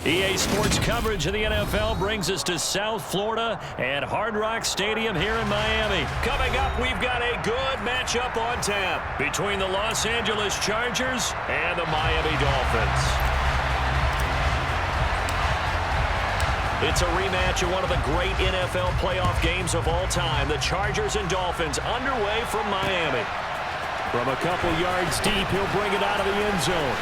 EA Sports coverage of the NFL brings us to South Florida at Hard Rock Stadium here in Miami. Coming up, we've got a good matchup on tap between the Los Angeles Chargers and the Miami Dolphins. It's a rematch of one of the great NFL playoff games of all time. The Chargers and Dolphins underway from Miami. From a couple yards deep, he'll bring it out of the end zone.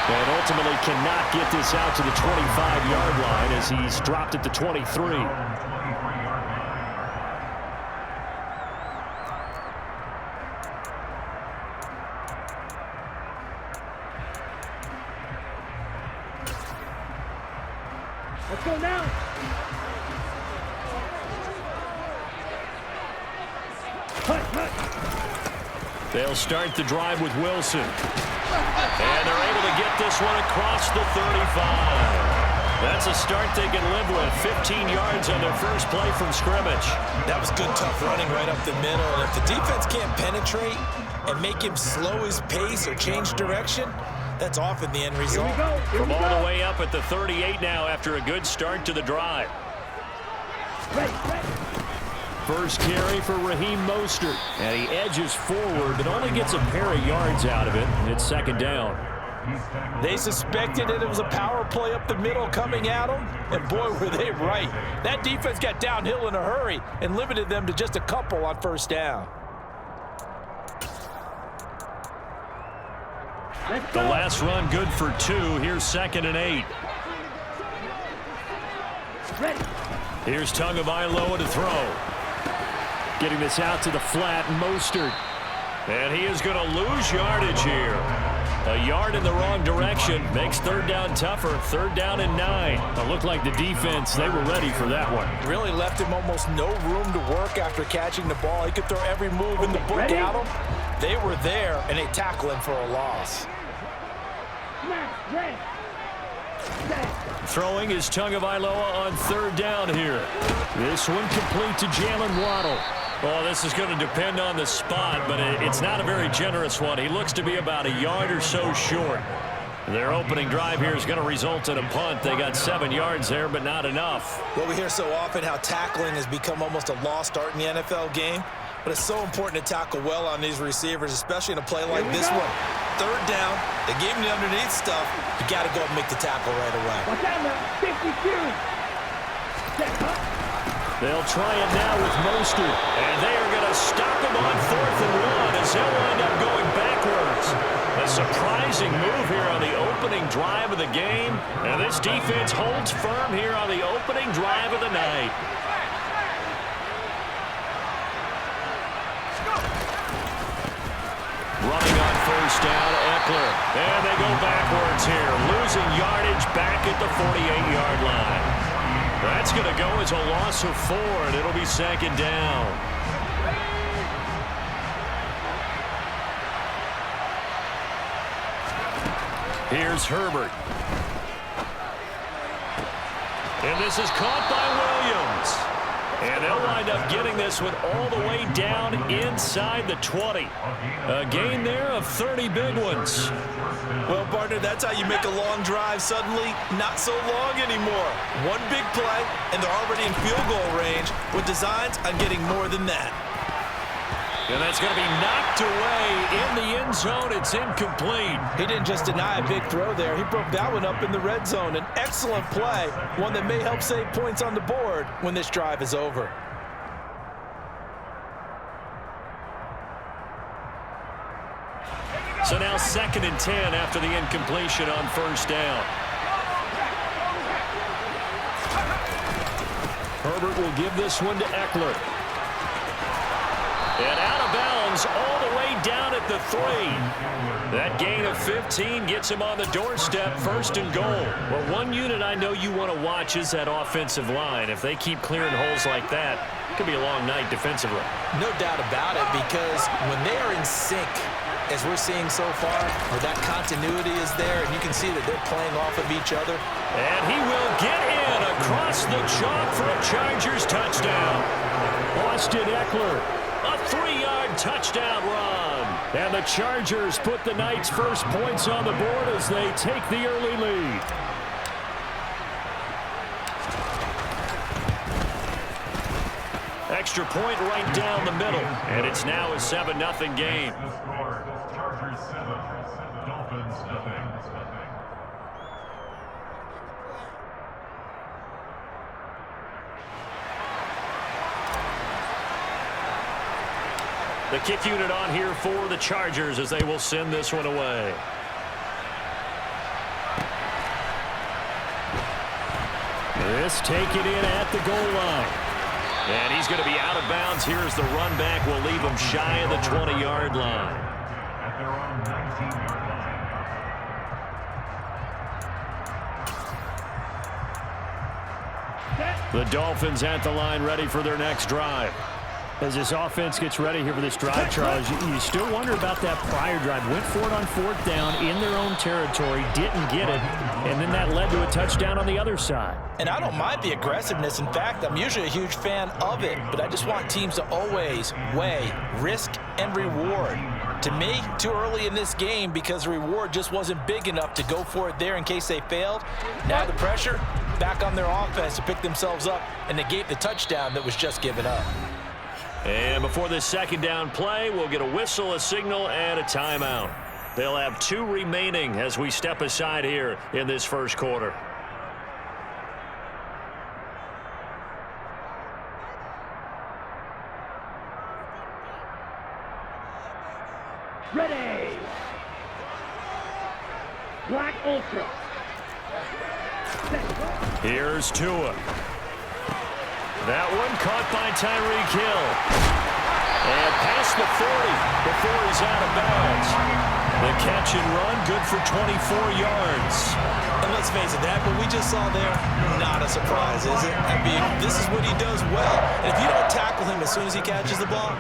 And ultimately cannot get this out to the 25-yard line as he's dropped at the 23. Let's go now. They'll start the drive with Wilson. And they're able to get this one across the 35. That's a start they can live with. 15 yards on their first play from scrimmage. That was good, tough running right up the middle. And if the defense can't penetrate and make him slow his pace or change direction, that's often the end result. From all the way up at the 38 now after a good start to the drive. First carry for Raheem Mostert. And he edges forward, but only gets a pair of yards out of it. It's second down. They suspected it was a power play up the middle coming at them, and boy, were they right. That defense got downhill in a hurry and limited them to just a couple on first down. The last run good for 2. Here's 2nd and 8. Here's Tagovailoa to throw. Getting this out to the flat, Mostert. And he is going to lose yardage here. A yard in the wrong direction makes third down tougher. 3rd down and 9. It looked like the defense, they were ready for that one. Really left him almost no room to work after catching the ball. He could throw every move in the book at him. They were there, and they tackle him for a loss. Throwing is Tagovailoa on 3rd down here. This one complete to Jalen Waddle. Oh, this is going to depend on the spot, but it's not a very generous one. He looks to be about a yard or so short. Their opening drive here is going to result in a punt. They got 7 yards there, but not enough. Well, we hear so often how tackling has become almost a lost art in the NFL game, but it's so important to tackle well on these receivers, especially in a play like this one. 3rd down, they gave him the underneath stuff. You got to go and make the tackle right away. Watch out now, 52. They'll try it now with Mostert, and they are going to stop him on 4th and 1 as they'll wind up going backwards. A surprising move here on the opening drive of the game, and this defense holds firm here on the opening drive of the night. Running on first down, Eckler. And they go backwards here, losing yardage back at the 48-yard line. That's going to go as a loss of 4, and it'll be 2nd down. Here's Herbert. And this is caught by Williams. And they'll wind up getting this one all the way down inside the 20. A gain there of 30 big ones. Well, partner, that's how you make a long drive suddenly not so long anymore. One big play, and they're already in field goal range with designs on getting more than that. And that's going to be knocked away in the end zone. It's incomplete. He didn't just deny a big throw there. He broke that one up in the red zone. An excellent play, one that may help save points on the board when this drive is over. So now 2nd and 10 after the incompletion on first down. Herbert will give this one to Eckler. And out of bounds all the way down at the 3. That gain of 15 gets him on the doorstep, 1st and goal. Well, one unit I know you want to watch is that offensive line. If they keep clearing holes like that, it could be a long night defensively. No doubt about it, because when they are in sync, as we're seeing so far, where that continuity is there, and you can see that they're playing off of each other. And he will get in across the chalk for a Chargers touchdown. Austin Eckler, a 3-yard touchdown run. And the Chargers put the Knights' first points on the board as they take the early lead. Extra point right down the middle. And it's now a 7-0 game. Chargers 7, Dolphins nothing. The kick unit on here for the Chargers as they will send this one away. This taken in at the goal line. And he's going to be out of bounds. Here's the run back. Will leave him shy of the 20-yard line. At their own 19-yard line. The Dolphins at the line ready for their next drive. As this offense gets ready here for this drive, Charles, you still wonder about that prior drive. Went for it on 4th down in their own territory, didn't get it, and then that led to a touchdown on the other side. And I don't mind the aggressiveness. In fact, I'm usually a huge fan of it, but I just want teams to always weigh risk and reward. To me, too early in this game because the reward just wasn't big enough to go for it there in case they failed. Now the pressure back on their offense to pick themselves up and negate the touchdown that was just given up. And before this second down play, we'll get a whistle, a signal, and a timeout. They'll have 2 remaining as we step aside here in this first quarter. Ready. Black Ultra. Here's Tua. That one caught by Tyreek Hill. And past the 40 before he's out of bounds. The catch and run, good for 24 yards. And let's face it, that what we just saw there, not a surprise, is it? I mean, this is what he does well. And if you don't tackle him as soon as he catches the ball,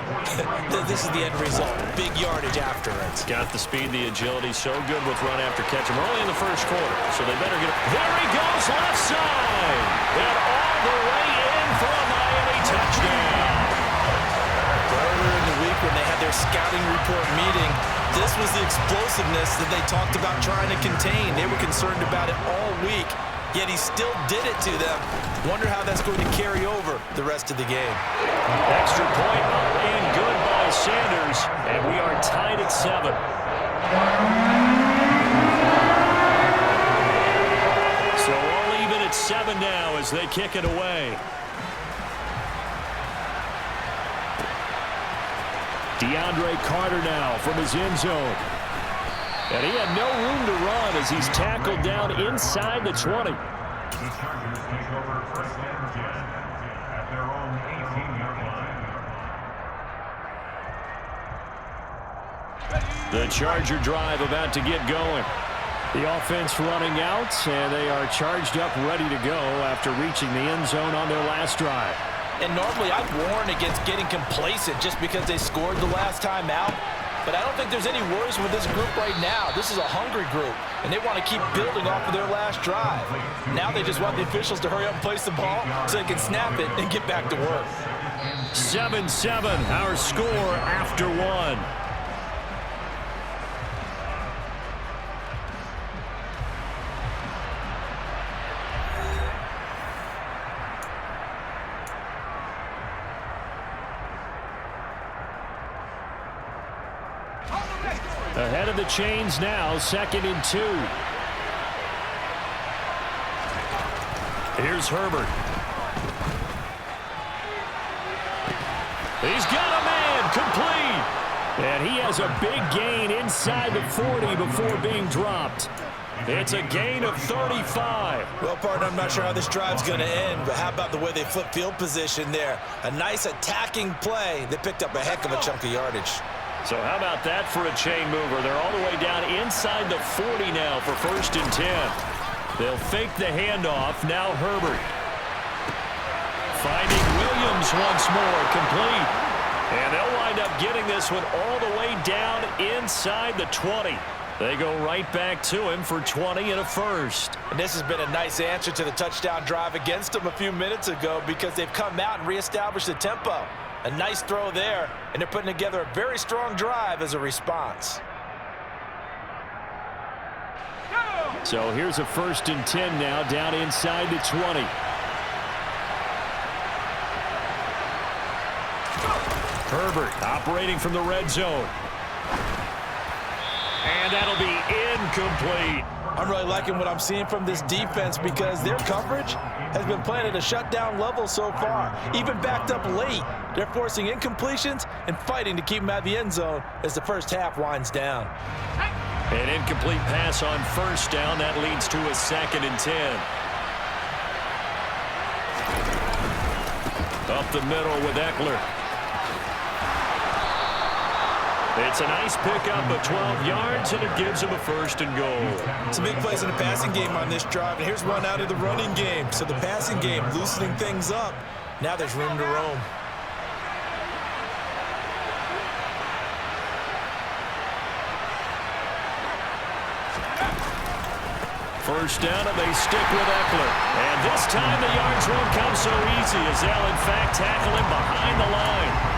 this is the end result. Big yardage after it. Got the speed, the agility, so good with run after catch. We're only in the first quarter, so they better get it. There he goes, left side. And all the way in for a Miami touchdown. Earlier in the week when they had their scouting report meeting, this was the explosiveness that they talked about trying to contain. They were concerned about it all week, yet he still did it to them. Wonder how that's going to carry over the rest of the game. Extra point up and good by Sanders, and we are tied at 7. So all even at 7 now as they kick it away. DeAndre Carter now from his end zone. And he had no room to run as he's tackled down inside the 20. The Chargers take over first and 10 at their own 18-yard line. The Charger drive about to get going. The offense running out, and they are charged up, ready to go after reaching the end zone on their last drive. And normally I'd warn against getting complacent just because they scored the last time out. But I don't think there's any worries with this group right now. This is a hungry group, and they want to keep building off of their last drive. Now they just want the officials to hurry up and place the ball so they can snap it and get back to work. 7-7, our score after 1. Ahead of the chains now, 2nd and 2. Here's Herbert. He's got a man, complete. And he has a big gain inside the 40 before being dropped. It's a gain of 35. Well, partner, I'm not sure how this drive's going to end, but how about the way they flip field position there? A nice attacking play. They picked up a heck of a chunk of yardage. So how about that for a chain mover? They're all the way down inside the 40 now for 1st and 10. They'll fake the handoff. Now Herbert. Finding Williams once more, complete. And they'll wind up getting this one all the way down inside the 20. They go right back to him for 20 and a first. And this has been a nice answer to the touchdown drive against them a few minutes ago because they've come out and reestablished the tempo. A nice throw there, and they're putting together a very strong drive as a response. So here's a 1st and 10 now, down inside the 20. Herbert operating from the red zone. And that'll be incomplete. I'm really liking what I'm seeing from this defense because their coverage has been playing at a shutdown level so far. Even backed up late, they're forcing incompletions and fighting to keep them out of the end zone as the first half winds down. An incomplete pass on 1st down. That leads to a 2nd and 10. Up the middle with Eckler. It's a nice pickup of 12 yards, and it gives him a 1st and goal. Some big plays in the passing game on this drive, and here's one out of the running game. So the passing game loosening things up. Now there's room to roam. First down, and they stick with Eckler. And this time the yards won't come so easy as they'll, in fact, tackle him behind the line.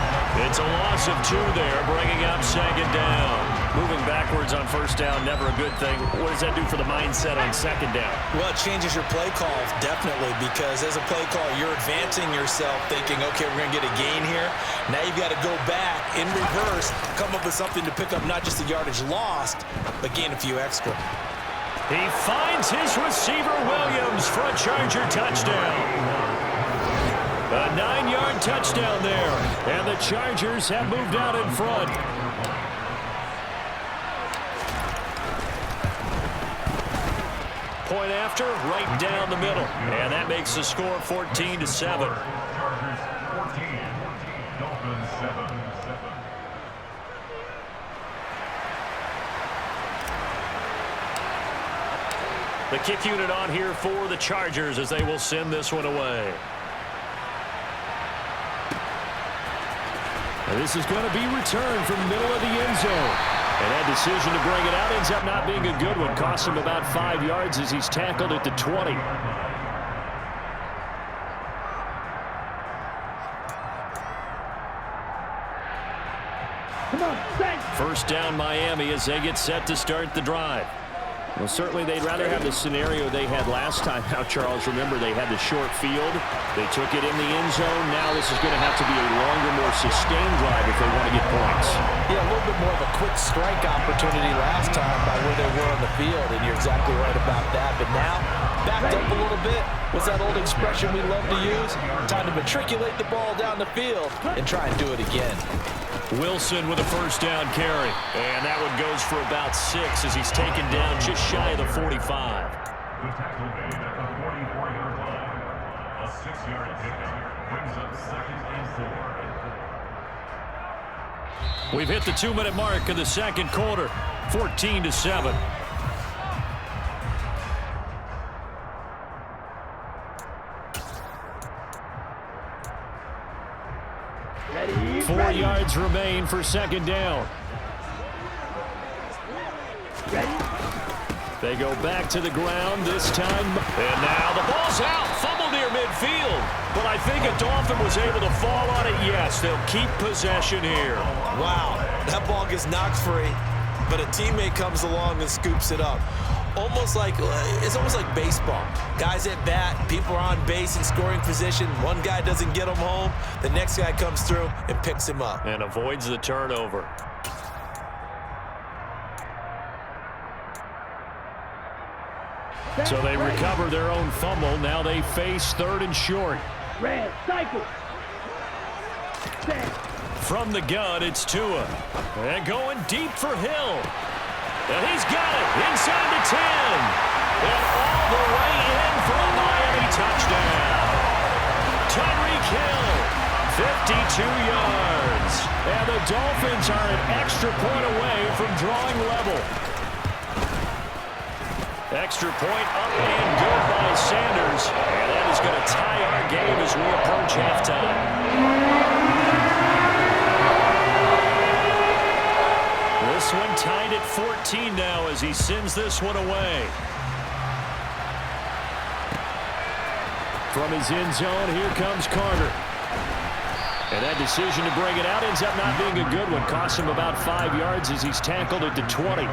It's a loss of 2 there, bringing up 2nd down. Moving backwards on 1st down, never a good thing. What does that do for the mindset on 2nd down? Well, it changes your play calls, definitely, because as a play caller, you're advancing yourself, thinking, okay, we're going to get a gain here. Now you've got to go back in reverse, come up with something to pick up not just the yardage lost, but gain a few extra. He finds his receiver, Williams, for a Charger touchdown. A 9-yard touchdown there, and the Chargers have moved out in front. Point after, right down the middle, and that makes the score 14-7. Chargers 14, Dolphins 7. The kick unit on here for the Chargers as they will send this one away. And this is going to be returned from the middle of the end zone. And that decision to bring it out ends up not being a good one. Costs him about 5 yards as he's tackled at the 20. Come on, thanks. First down Miami as they get set to start the drive. Well, certainly they'd rather have the scenario they had last time. Now, Charles, remember, they had the short field. They took it in the end zone. Now this is going to have to be a longer, more sustained drive if they want to get points. Yeah, a little bit more of a quick strike opportunity last time by where they were on the field, and you're exactly right about that. But now, backed up a little bit. What's that old expression we love to use? Time to matriculate the ball down the field and try and do it again. Wilson with a first down carry. And that one goes for about 6 as he's taken down just shy of the 45. The tackle made at the 44-yard line. A 6-yard pickup brings up 2nd and 4. We've hit the 2-minute mark of the second quarter. 14-7. Ready, 4 ready. yards remain for second down. Ready. They go back to the ground this time. And now the ball's out. Fumble near midfield. But I think a Dolphin was able to fall on it. Yes, they'll keep possession here. Wow, that ball gets knocked free, but a teammate comes along and scoops it up. It's almost like baseball. Guys at bat, people are on base in scoring position. One guy doesn't get him home. The next guy comes through and picks him up. And avoids the turnover. So they recover their own fumble. Now they face 3rd and short. Red, cycle. Set. From the gun, it's Tua. And going deep for Hill. And he's got it inside the 10. And all the way in for a Miami touchdown. Tyreek Hill, 52 yards. And the Dolphins are an extra point away from drawing level. Extra point up and good by Sanders. And that is going to tie our game as we approach halftime. This one tied at 14 now as he sends this one away. From his end zone, here comes Carter. And that decision to bring it out ends up not being a good one. Costs him about 5 yards as he's tackled at the 20.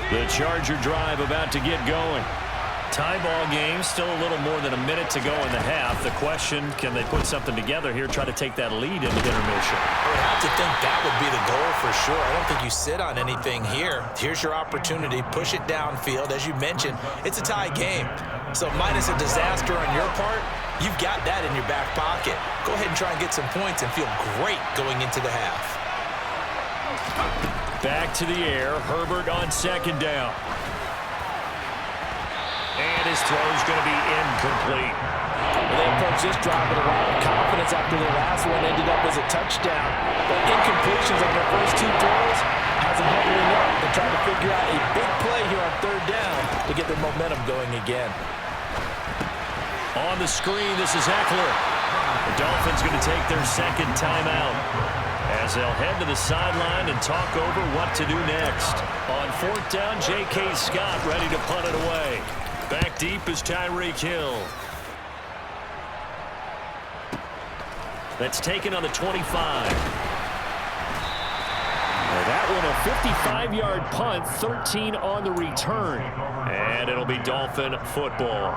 The Charger drive about to get going. Tie ball game, still a little more than a minute to go in the half. The question, can they put something together here, try to take that lead into intermission? I would have to think that would be the goal for sure. I don't think you sit on anything here. Here's your opportunity. Push it downfield. As you mentioned, it's a tie game. So minus a disaster on your part, you've got that in your back pocket. Go ahead and try and get some points and feel great going into the half. Back to the air. Herbert on second down. And his throw is going to be incomplete. They approach this drive with a lot of confidence after their last one ended up as a touchdown. But incompletions on their first 2 throws has them huddling up. They're trying to figure out a big play here on third down to get their momentum going again. On the screen, this is Eckler. The Dolphins going to take their second timeout as they'll head to the sideline and talk over what to do next. On fourth down, J.K. Scott ready to punt it away. Back deep is Tyreek Hill. That's taken on the 25. That one a 55-yard punt, 13 on the return. And it'll be Dolphin football.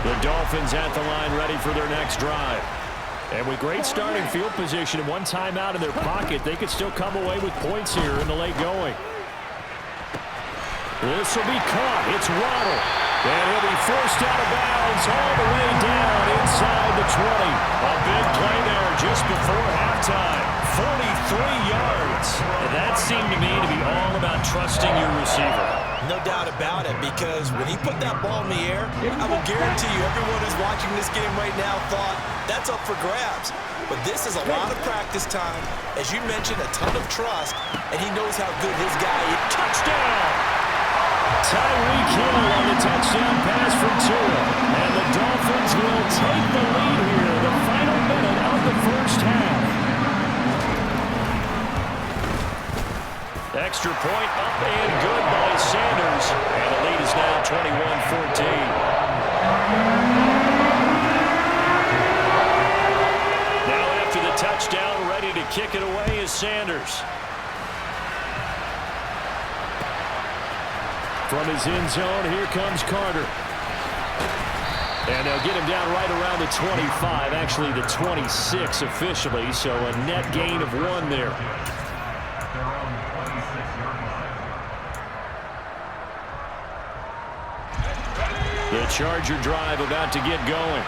The Dolphins at the line ready for their next drive. And with great starting field position and one timeout in their pocket, they could still come away with points here in the late going. This will be caught. It's Waddle. And he'll be forced out of bounds all the way down inside the 20. A big play there just before halftime. 43 yards. And that seemed to me to be all about trusting your receiver. No doubt about it, because when he put that ball in the air, I will guarantee you everyone who's watching this game right now thought that's up for grabs. But this is a lot of practice time. As you mentioned, a ton of trust, and he knows how good his guy is. Touchdown! Tyreek Hill on the touchdown pass from Tua. And the Dolphins will take the lead here, the final minute of the first half. Extra point up and good by Sanders. And the lead is now 21-14. Now after the touchdown, ready to kick it away is Sanders. From his end zone, here comes Carter. And they'll get him down right around the 25, actually the 26 officially, so a net gain of 1 there. The Charger drive about to get going.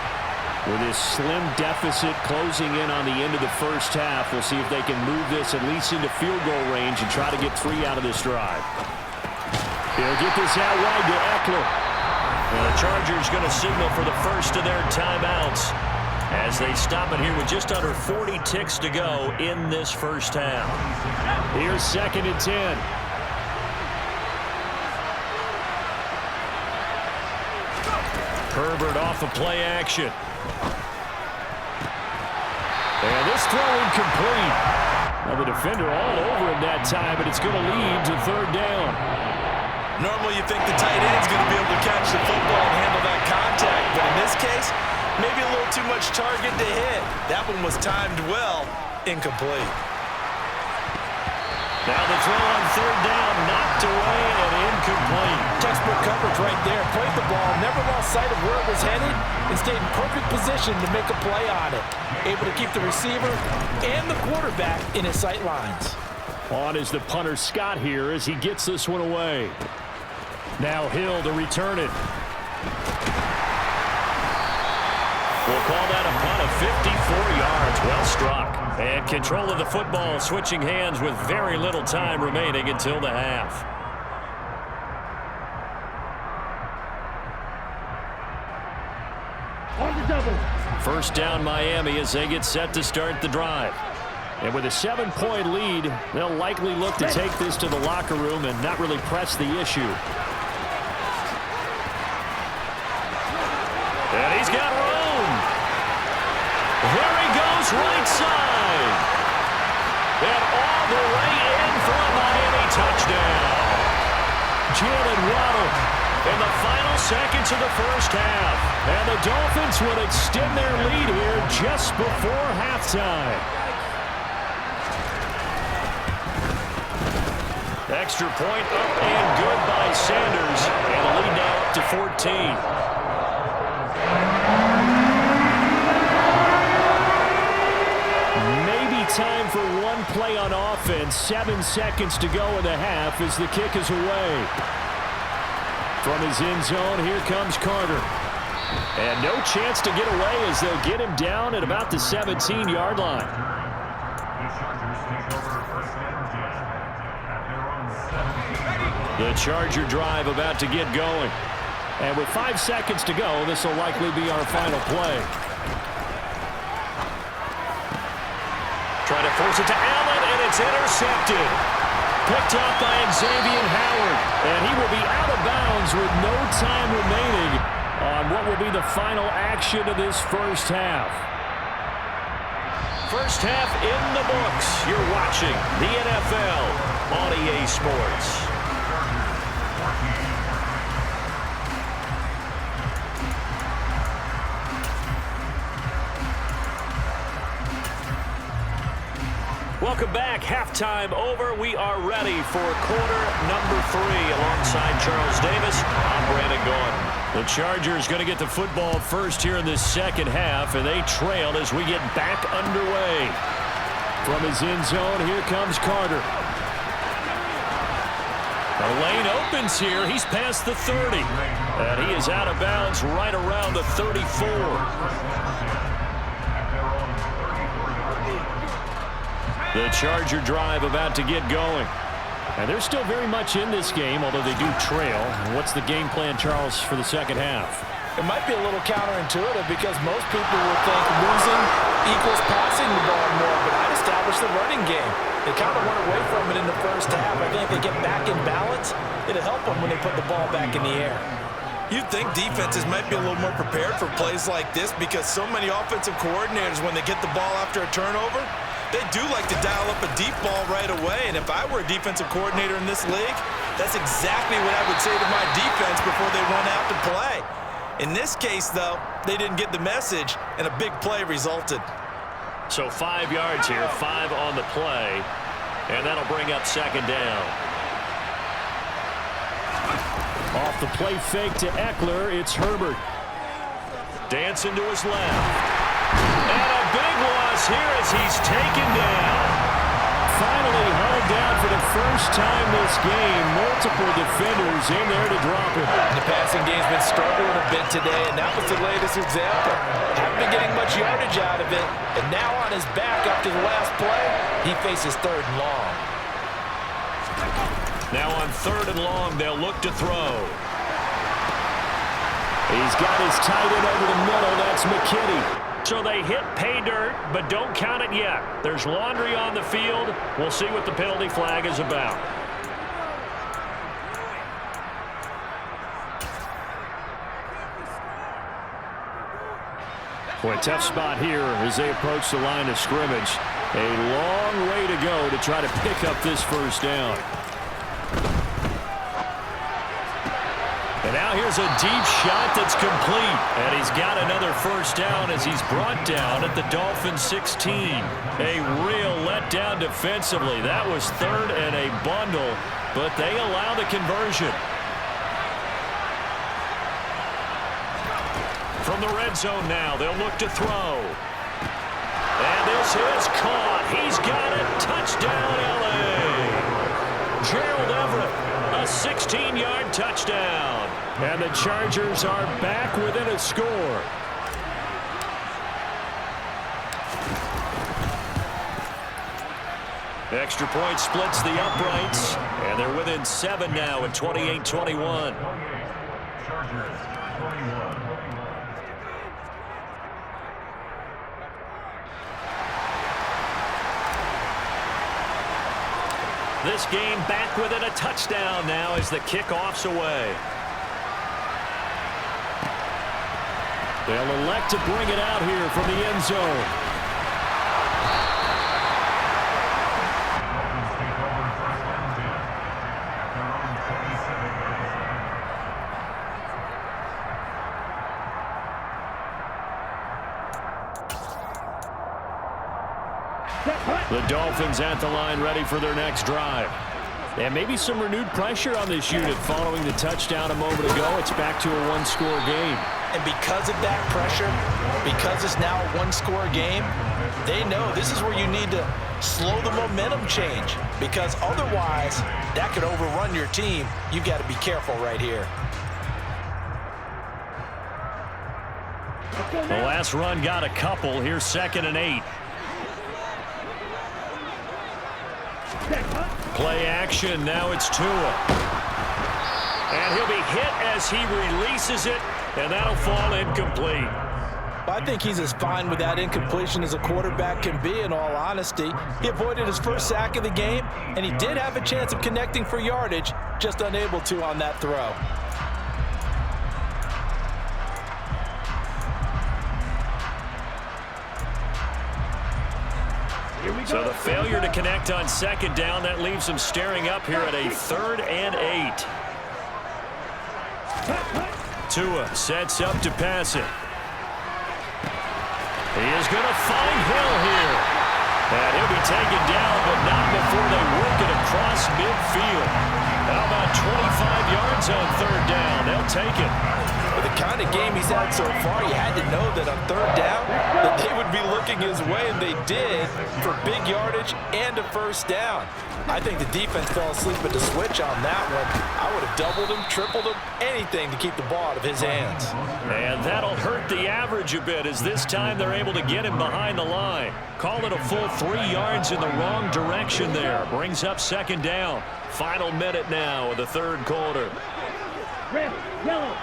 With this slim deficit closing in on the end of the first half, we'll see if they can move this at least into field goal range and try to get 3 out of this drive. He'll get this out wide to Eckler. And the Chargers going to signal for the first of their timeouts as they stop it here with just under 40 ticks to go in this first half. Here's 2nd and 10. Herbert off of play action. And this throw incomplete. Now the defender all over him that time, but it's going to lead to third down. Normally you think the tight end's going to be able to catch the football and handle that contact, but in this case, maybe a little too much target to hit. That one was timed well, incomplete. Now the throw on third down, knocked away and incomplete. Textbook coverage right there. Played the ball, never lost sight of where it was headed, and stayed in perfect position to make a play on it. Able to keep the receiver and the quarterback in his sight lines. On is the punter Scott here as he gets this one away. Now Hill to return it. We'll call that a punt of 54 yards. Well struck. And control of the football switching hands with very little time remaining until the half. On the double. First down Miami as they get set to start the drive. And with a 7-point lead, they'll likely look to take this to the locker room and not really press the issue. He's got room. There he goes, right side. And all the way in for a Miami touchdown. Jalen Waddle in the final seconds of the first half. And the Dolphins would extend their lead here just before halftime. Extra point up and good by Sanders. And the lead now up to 14. Maybe time for one play on offense. 7 seconds to go in the half as the kick is away. From his end zone, here comes Carter. And no chance to get away as they'll get him down at about the 17-yard line. The Charger drive about to get going. And with 5 seconds to go, this will likely be our final play. Trying to force it to Allen, and it's intercepted. Picked up by Xavier Howard. And he will be out of bounds with no time remaining on what will be the final action of this first half. First half in the books. You're watching the NFL on EA Sports. Welcome back. Halftime over. We are ready for quarter number 3. Alongside Charles Davis, I'm Brandon Gordon. The Chargers going to get the football first here in this second half, and they trail as we get back underway. From his end zone, here comes Carter. The lane opens here. He's past the 30. And he is out of bounds right around the 34. The Charger drive about to get going. And they're still very much in this game, although they do trail. What's the game plan, Charles, for the second half? It might be a little counterintuitive because most people would think losing equals passing the ball more, but I'd establish the running game. They kind of went away from it in the first half. I think if they get back in balance, it'll help them when they put the ball back in the air. You'd think defenses might be a little more prepared for plays like this because so many offensive coordinators, when they get the ball after a turnover, they do like to dial up a deep ball right away. And if I were a defensive coordinator in this league, that's exactly what I would say to my defense before they run out to play. In this case, though, they didn't get the message, and a big play resulted. So 5 yards here, 5 on the play, and that'll bring up second down. Off the play fake to Eckler, it's Herbert. Dancing to his left. And a big loss here as he's taken down. Finally held down for the first time this game. Multiple defenders in there to drop him. The passing game's been struggling a bit today, and that was the latest example. Haven't been getting much yardage out of it, and now on his back up to the last play, he faces 3rd and long. Now on 3rd and long, they'll look to throw. He's got his tight end over the middle. That's McKinney. So they hit pay dirt, but don't count it yet. There's laundry on the field. We'll see what the penalty flag is about. Boy, tough spot here as they approach the line of scrimmage. A long way to go to try to pick up this first down. And now here's a deep shot that's complete. And he's got another first down as he's brought down at the Dolphins 16. A real letdown defensively. That was 3rd and a bundle, but they allow the conversion. From the red zone now, they'll look to throw. And this is caught. He's got it. Touchdown, L.A. Gerald Everett, a 16-yard touchdown. And the Chargers are back within a score. Extra point splits the uprights, and they're within 7 now at 28-21. Chargers 21. This game back within a touchdown now as the kickoff's away. They'll elect to bring it out here from the end zone. Dolphins take over first and 10 at their own 27-yard line. The Dolphins at the line ready for their next drive. And maybe some renewed pressure on this unit following the touchdown a moment ago. It's back to a one-score game. And because of that pressure, because it's now a one-score game, they know this is where you need to slow the momentum change, because otherwise that could overrun your team. You've got to be careful right here. The last run got a couple. Here's 2nd and 8. Play action. Now it's Tua. And he'll be hit as he releases it, and that'll fall incomplete. I think he's as fine with that incompletion as a quarterback can be, in all honesty. He avoided his first sack of the game, and he did have a chance of connecting for yardage, just unable to on that throw. So the failure to connect on 2nd down, that leaves him staring up here at a 3rd and 8. Tua sets up to pass it. He is going to find Hill here. And he'll be taken down, but not before they work it across midfield. How about 25 yards on 3rd down? They'll take it. With the kind of game he's had so far, you had to know that on 3rd down that they would be looking his way, and they did, for big yardage and a 1st down. I think the defense fell asleep at the switch on that one. I would have doubled him, tripled him, anything to keep the ball out of his hands. And that'll hurt the average a bit, as this time they're able to get him behind the line. Call it a full 3 yards in the wrong direction there. Brings up 2nd down. Final minute now of the 3rd quarter. Red, yellow.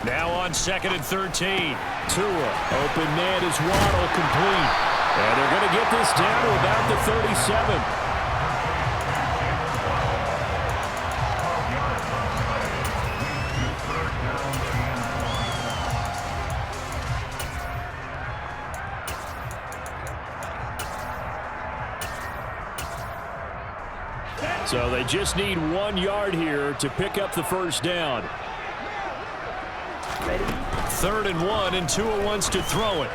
Now on 2nd and 13. Tua, open man is Waddle, complete. And they're going to get this down to about the 37. So they just need 1 yard here to pick up the 1st down. 3rd and 1, and Tua wants to throw it.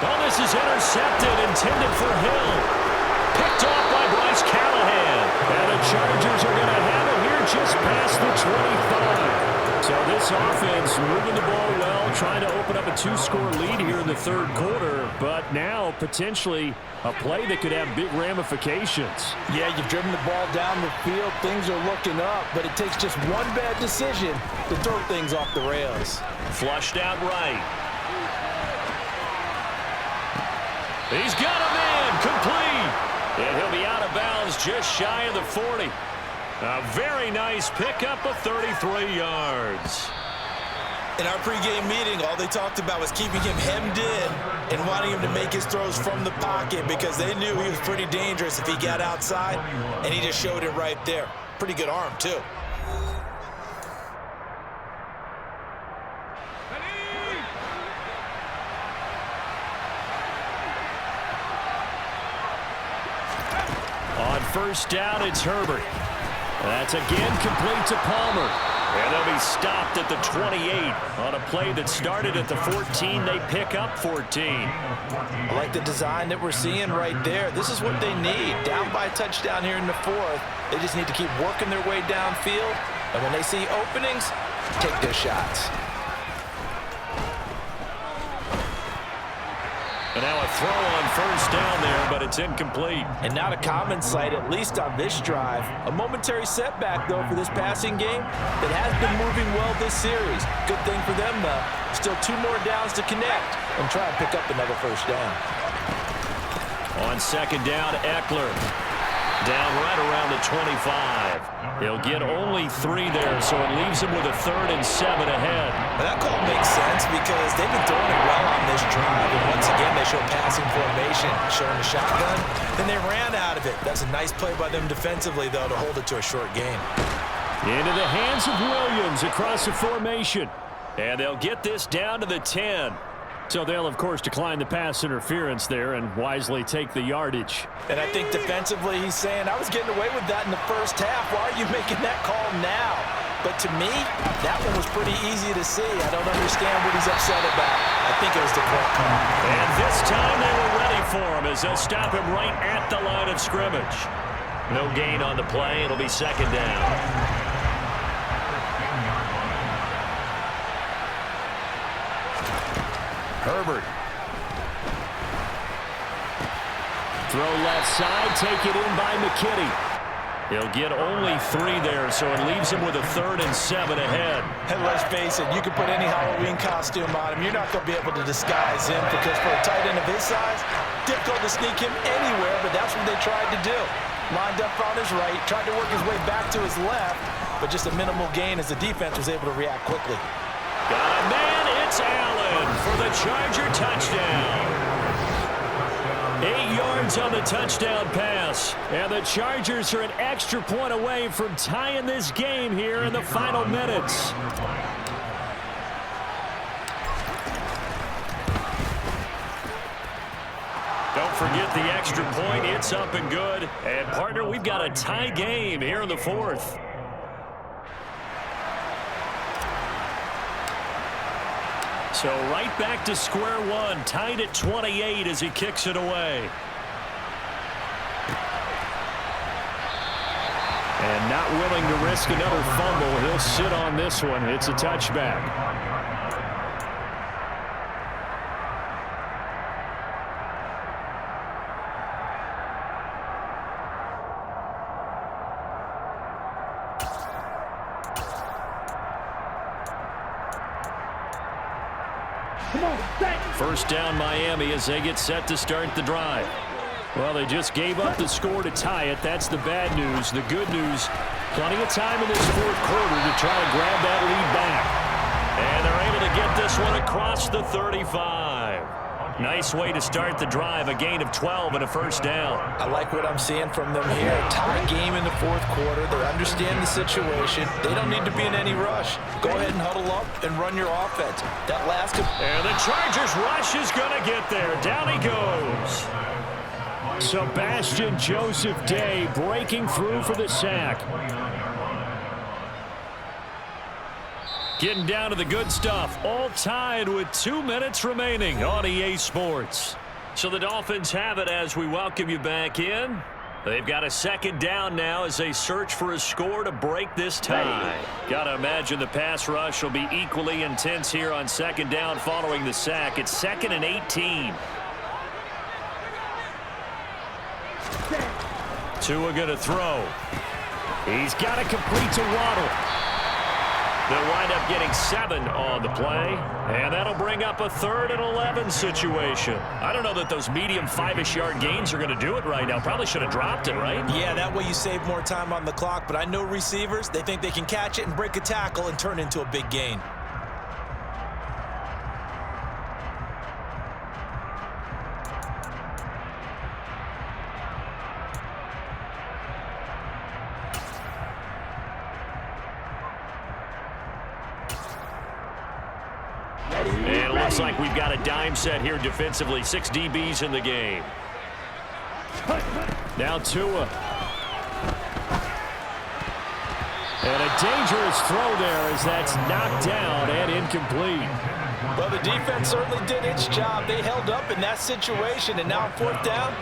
Oh, this is intercepted, intended for Hill. Picked off by Bryce Callahan. And the Chargers are going to have it here just past the 25. So this offense moving the ball well, trying to open up a 2-score lead here in the 3rd quarter, but now potentially a play that could have big ramifications. Yeah, you've driven the ball down the field. Things are looking up, but it takes just one bad decision to throw things off the rails. Flushed out right. He's got a man, complete. And he'll be out of bounds just shy of the 40. A very nice pickup of 33 yards. In our pregame meeting, all they talked about was keeping him hemmed in and wanting him to make his throws from the pocket, because they knew he was pretty dangerous if he got outside, and he just showed it right there. Pretty good arm, too. On 1st down, it's Herbert. That's again complete to Palmer. And they'll be stopped at the 28 on a play that started at the 14. They pick up 14. I like the design that we're seeing right there. This is what they need. Down by a touchdown here in the 4th. They just need to keep working their way downfield. And when they see openings, take their shots. And now a throw on 1st down there, but it's incomplete. And not a common sight, at least on this drive. A momentary setback, though, for this passing game that has been moving well this series. Good thing for them, though. Still 2 more downs to connect and try and pick up another 1st down. On 2nd down, Eckler. Down right around the 25. He'll get only 3 there, so it leaves him with a 3rd and 7 ahead. Well, that call makes sense because they've been throwing it well on this drive. And once again, they show passing formation, showing the shotgun. Then they ran out of it. That's a nice play by them defensively, though, to hold it to a short gain. Into the hands of Williams across the formation. And they'll get this down to the 10. So they'll, of course, decline the pass interference there and wisely take the yardage. And I think defensively he's saying, I was getting away with that in the first half. Why are you making that call now? But to me, that one was pretty easy to see. I don't understand what he's upset about. I think it was the correct call. And this time they were ready for him as they'll stop him right at the line of scrimmage. No gain on the play. It'll be second down. Herbert. Throw left side, take it in by McKinney. He'll get only 3 there, so it leaves him with a 3rd and 7 ahead. And let's face it, you can put any Halloween costume on him. You're not going to be able to disguise him because for a tight end of his size, difficult to sneak him anywhere, but that's what they tried to do. Lined up on his right, tried to work his way back to his left, but just a minimal gain as the defense was able to react quickly. Got a man, it's Allen for the Charger touchdown. 8 yards on the touchdown pass. And the Chargers are an extra point away from tying this game here in the final minutes. Don't forget the extra point. It's up and good. And, partner, we've got a tie game here in the 4th. So right back to square one, tied at 28 as he kicks it away. And not willing to risk another fumble. He'll sit on this one. It's a touchback. First down Miami as they get set to start the drive. Well, they just gave up the score to tie it. That's the bad news. The good news, plenty of time in this 4th quarter to try to grab that lead back. And they're able to get this one across the 35. Nice way to start the drive, a gain of 12 and a first down. I like what I'm seeing from them here. Tie game in the 4th quarter. They understand the situation. They don't need to be in any rush. Go ahead and huddle up and run your offense. That last... And the Chargers rush is going to get there. Down he goes. Sebastian Joseph Day breaking through for the sack. Getting down to the good stuff. All tied with 2 minutes remaining on EA Sports. So the Dolphins have it as we welcome you back in. They've got a second down now as they search for a score to break this tie. Got to imagine the pass rush will be equally intense here on second down following the sack. It's 2nd and 18. Tua going to throw. He's got to complete to Waddle. They'll wind up getting 7 on the play, and that'll bring up a 3rd and 11 situation. I don't know that those medium 5-ish yard gains are going to do it right now. Probably should have dropped it, right? Yeah, that way you save more time on the clock, but I know receivers, they think they can catch it and break a tackle and turn into a big gain. And it looks like we've got a dime set here defensively. 6 DBs in the game. Now Tua. And a dangerous throw there as that's knocked down and incomplete. Well, the defense certainly did its job. They held up in that situation, and now on 4th down,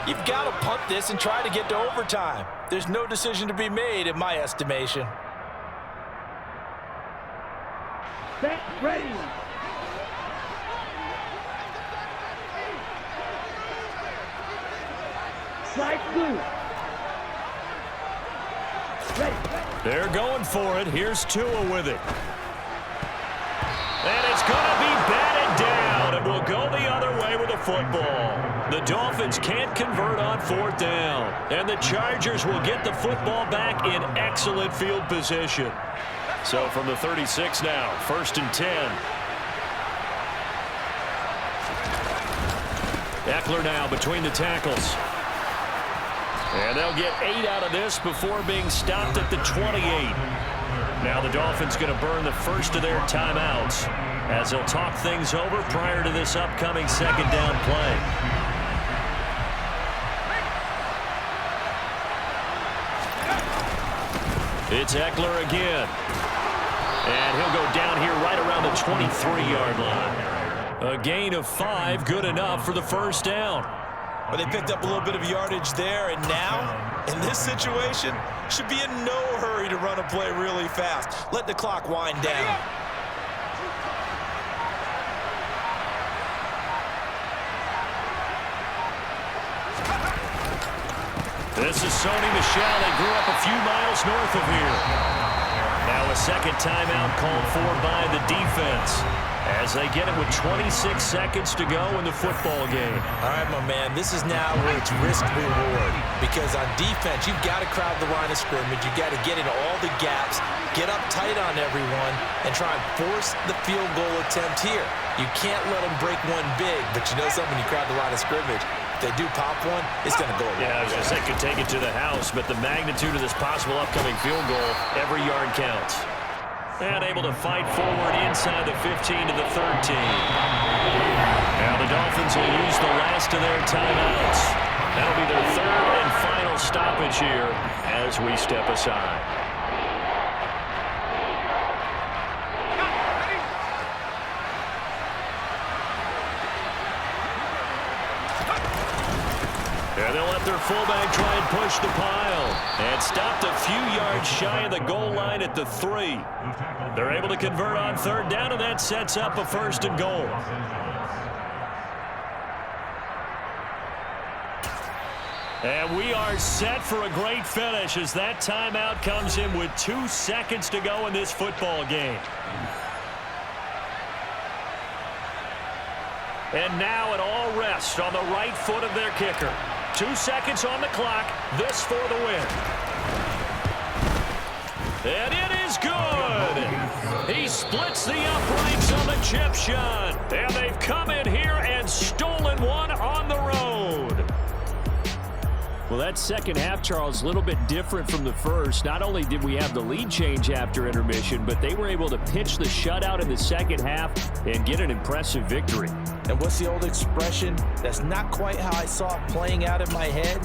you've got to punt this and try to get to overtime. There's no decision to be made in my estimation. Set, ready. Slide blue. Ready. They're going for it. Here's Tua with it. And it's going to be batted down, and we'll go the other way with the football. The Dolphins can't convert on 4th down, and the Chargers will get the football back in excellent field position. So from the 36 now, 1st and 10. Eckler now between the tackles. And they'll get 8 out of this before being stopped at the 28. Now the Dolphins going to burn the first of their timeouts as they'll talk things over prior to this upcoming second down play. It's Eckler again. And he'll go down here right around the 23-yard line. A gain of 5, good enough for the first down. Well, they picked up a little bit of yardage there, and now, in this situation, should be in no hurry to run a play really fast. Let the clock wind down. This is Sony Michel. They grew up a few miles north of here. Now a second timeout called for by the defense as they get it with 26 seconds to go in the football game. All right, my man, this is now where it's risk-reward, because on defense, you've got to crowd the line of scrimmage. You've got to get into all the gaps, get up tight on everyone, and try and force the field goal attempt here. You can't let them break one big, but you know something, when you crowd the line of scrimmage, if they do pop one, it's going to go away. Yeah, I was going to say could take it to the house, but the magnitude of this possible upcoming field goal, every yard counts. And able to fight forward inside the 15 to the 13. Now the Dolphins will use the last of their timeouts. That'll be their third and final stoppage here as we step aside. And they'll let their fullback try and push the pile. And stopped a few yards shy of the goal line at the 3. They're able to convert on third down, and that sets up a first and goal. And we are set for a great finish as that timeout comes in with 2 seconds to go in this football game. And now it all rests on the right foot of their kicker. 2 seconds on the clock. This for the win. And it is good. He splits the uprights on the chip shot. And they've come in here and stolen one on the road. Well, that second half, Charles, a little bit different from the first. Not only did we have the lead change after intermission, but they were able to pitch the shutout in the second half and get an impressive victory. And what's the old expression? That's not quite how I saw it playing out in my head,